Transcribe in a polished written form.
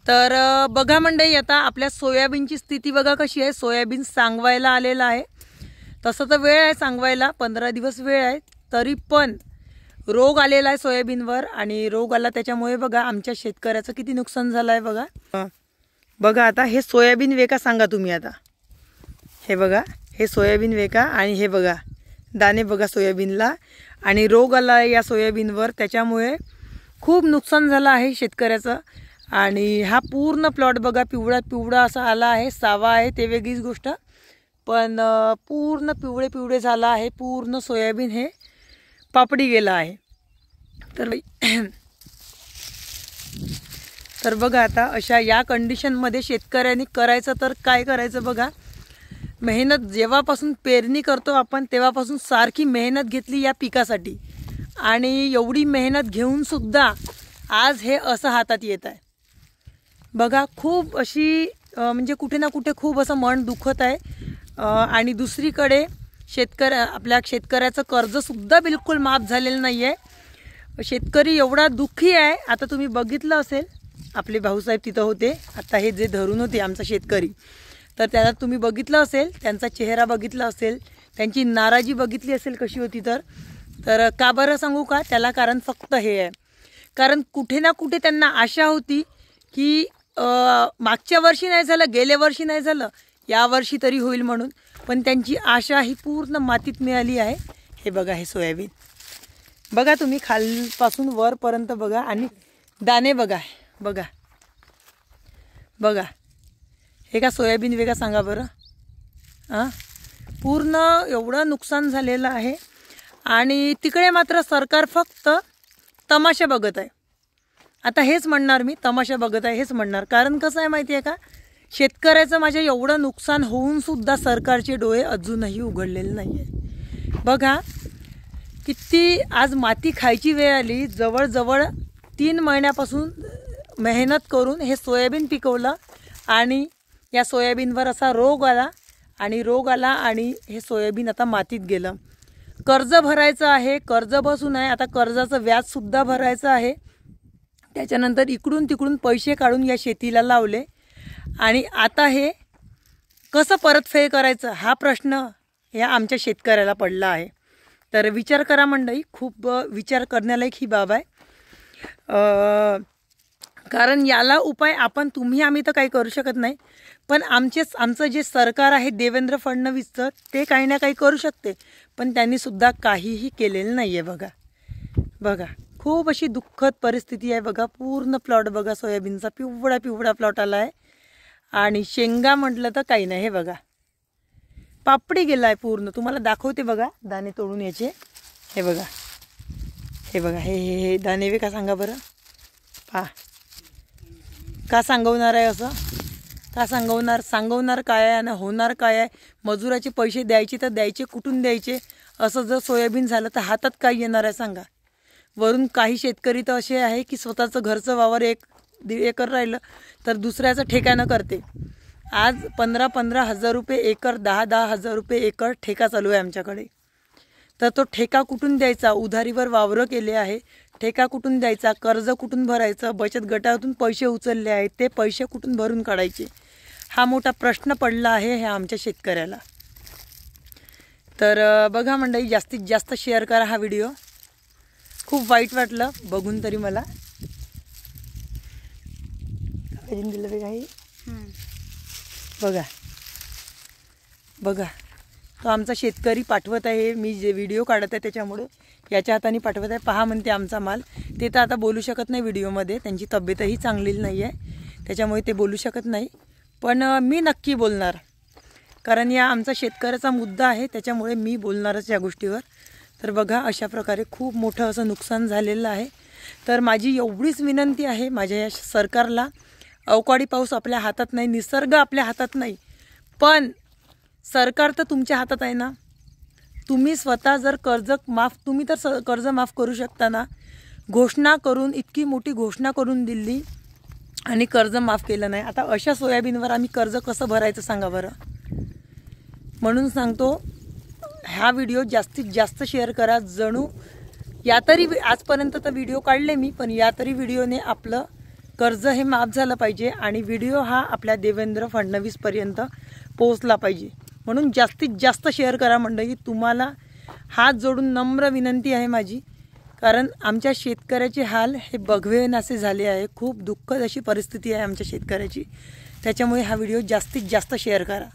तर बघा मंडळी, आता आपल्या सोयाबीनची स्थिती बघा कशी आहे। सोयाबीन सांगवायला आलेला आहे, तसं तर वेळ आहे सांगवायला, 15 दिवस वेळ आहे, तरी पण रोग आलेला आहे सोयाबीनवर। आणि रोग आला त्याच्यामुळे बघा आमच्या शेतकऱ्याचं किती नुकसान झालं आहे बघा। बघा आता हे सोयाबीन वेका सांगा तुम्ही। आता हे बघा, हे सोयाबीन वेका आणि हे बघा दाणे बघा सोयाबीनला, आणि रोग आला आहे या सोयाबीनवर, त्याच्यामुळे खूप नुकसान झालं आहे शेतकऱ्याचं। आणि हा पूर्ण प्लॉट बघा पिवळा पिवळा असा आला आहे, सावा आहे ते वेगळीच गोष्ट, पण पूर्ण पिवळे पिवळे झाला आहे। पूर्ण सोयाबीन हे पापडी गेला आहे। तर बघा आता अशा या कंडिशनमध्ये शेतकऱ्यांनी करायचं तर काय करायचं बघा। मेहनत जेव्हापासून पेरणी करतो आपण तेव्हापासून सारखी मेहनत घेतली या पिकासाठी, आणि एवढी मेहनत घेऊन सुद्धा आज हे असं हातात येत आहे बघा। खूप अशी म्हणजे कुठे ना कुठे खूप असं मन दुखत आहे। आणि दुसरीकडे आपल्या शेतकऱ्याचं कर्जसुद्धा बिलकुल माफ झालेलं नाही आहे। शेतकरी एवढा दुःखी आहे। आता तुम्ही बघितलं असेल, आपले भाऊसाहेब तिथं होते आता, हे जे धरून होते आमचा शेतकरी, तर त्याला तुम्ही बघितलं असेल, त्यांचा चेहरा बघितला असेल, त्यांची नाराजी बघितली असेल कशी होती। तर का बरं सांगू का त्याला कारण फक्त हे आहे, कारण कुठे ना कुठे त्यांना आशा होती की मागच्या वर्षी नाही झालं, गेल्या वर्षी नाही झालं, या वर्षी तरी होईल म्हणून, पण त्यांची आशा ही पूर्ण मातीत मिळाली आहे। हे बघा, हे सोयाबीन बघा तुम्ही खालपासून वरपर्यंत बघा, आणि दाणे बघा बघा बघा, हे का सोयाबीन वेगळा सांगा बरं। पूर्ण एवढं नुकसान झालेलं आहे, आणि तिकडे मात्र सरकार फक्त तमाशा बघत आहे। आता हेच म्हणणार मी, तमाशा बघत आहे हेच म्हणणार, कारण कसं आहे माहिती आहे का, शेतकऱ्याचं माझ्या एवढं नुकसान होऊन सुद्धा सरकारचे डोळे अजूनही उघडलेले नाही आहे बघा। किती आज माती खायची वेळ आली, जवळजवळ 3 महिन्यापासून मेहनत करून हे सोयाबीन पिकवलं, आणि या सोयाबीनवर असा रोग आला, आणि हे सोयाबीन आता मातीत गेलं। कर्ज भरायचं आहे, कर्ज बसून आहे, आता कर्जाचं व्याजसुद्धा भरायचं आहे। त्याच्यानंतर इकडून तिकडून पैसे काढून या शेतीला लावले, आणि आता हे कसं परतफेड करायचं हा प्रश्न या आमच्या शेतकऱ्याला पडला आहे। तर विचार करा मंडळी, खूप विचार करण्यालायक ही बाब आहे। कारण याला उपाय तुम्ही आम्ही तर काही करू शकत नाही, पण आमचं जे सरकार आहे देवेंद्र फडणवीसचं, ते काही ना काही करू शकते, पण त्यांनी सुद्धा काहीही केलेलं नाही आहे बघा। बघा खूप अशी दुःखद परिस्थिती आहे बघा। पूर्ण प्लॉट बघा सोयाबीनचा पिवळा पिवळा प्लॉट आला आहे, आणि शेंगा म्हटलं तर काही नाही। हे बघा पापडी गेला आहे पूर्ण, तुम्हाला दाखवते बघा दाणे तोडून याचे। हे बघा हे बघा, हे दाणे वे का सांगा बरं। पहा का सांगवणार आहे असं, का सांगवणार काय आहे आणि होणार काय आहे। मजुराचे पैसे द्यायचे तर द्यायचे, कुठून द्यायचे। असं जर सोयाबीन झालं तर हातात काय येणार आहे सांगा। वरून काही शेतकरी तर असे आहे की स्वतःचं घरचं वावर 1-1.5 एकर राहिलं तर दुसऱ्याचं ठेका करते। आज 15-15 हजार रुपये एकर, 10-10 हजार रुपये एकर ठेका चालू आहे आमच्याकडे। तर तो ठेका कुठून द्यायचा, उधारीवर वावरं केले आहे, ठेका कुठून द्यायचा, कर्ज कुठून भरायचं, बचत गटातून पैसे उचलले आहेत ते पैसे कुठून भरून काढायचे, हा मोठा प्रश्न पडला आहे ह्या आमच्या शेतकऱ्याला। तर बघा मंडळी, जास्तीत जास्त शेअर करा हा व्हिडिओ। खूप वाईट वाटलं बघून तरी मला। दिलं बघा, हे बघा बघा, तो आमचा शेतकरी पाठवत आहे, मी जे व्हिडिओ काढत आहे त्याच्यामुळे याच्या हाताने पाठवत आहे। पहा म्हणते आमचा माल, ते तर आता बोलू शकत नाही व्हिडिओमध्ये, त्यांची तब्येतही चांगली नाही आहे त्याच्यामुळे ते बोलू शकत नाही, पण मी नक्की बोलणार, कारण या आमचा शेतकऱ्याचा मुद्दा आहे त्याच्यामुळे मी बोलणारच या गोष्टीवर। तर बघा अशा प्रकारे खूप मोठं असं नुकसान झालेलं आहे। तर माझी एवढीच विनंती आहे माझ्या या सरकारला, अवकाळी पाऊस आपल्या हातात नाही, निसर्ग आपल्या हातात नाही, पण सरकार तर तुमच्या हातात आहे ना। तुम्ही स्वतः जर तुम्ही तर कर्ज माफ करू शकता ना। घोषणा करून, इतकी मोठी घोषणा करून दिली आणि कर्ज माफ केलं नाही। आता अशा सोयाबीनवर आम्ही कर्ज कसं भरायचं सांगा बरं। म्हणून सांगतो, हा व्हिडिओ जास्तीत जास्त शेअर करा। जणू या तरी आजपर्यंत तर व्हिडिओ काढले मी, पण या तरी व्हिडिओने आपलं कर्ज हे माफ झालं पाहिजे आणि व्हिडिओ हा आपल्या देवेंद्र फडणवीसपर्यंत पोहोचला पाहिजे. म्हणून जास्तीत जास्त शेअर करा मंडळी. तुम्हाला हात जोडून नम्र विनंती आहे माझी, कारण आमच्या शेतकऱ्याचे हाल हे बघवेनासे झाले आहे. खूप दुःखद अशी परिस्थिती आहे आमच्या शेतकऱ्याची. त्याच्यामुळे हा व्हिडिओ जास्तीत जास्त शेअर करा.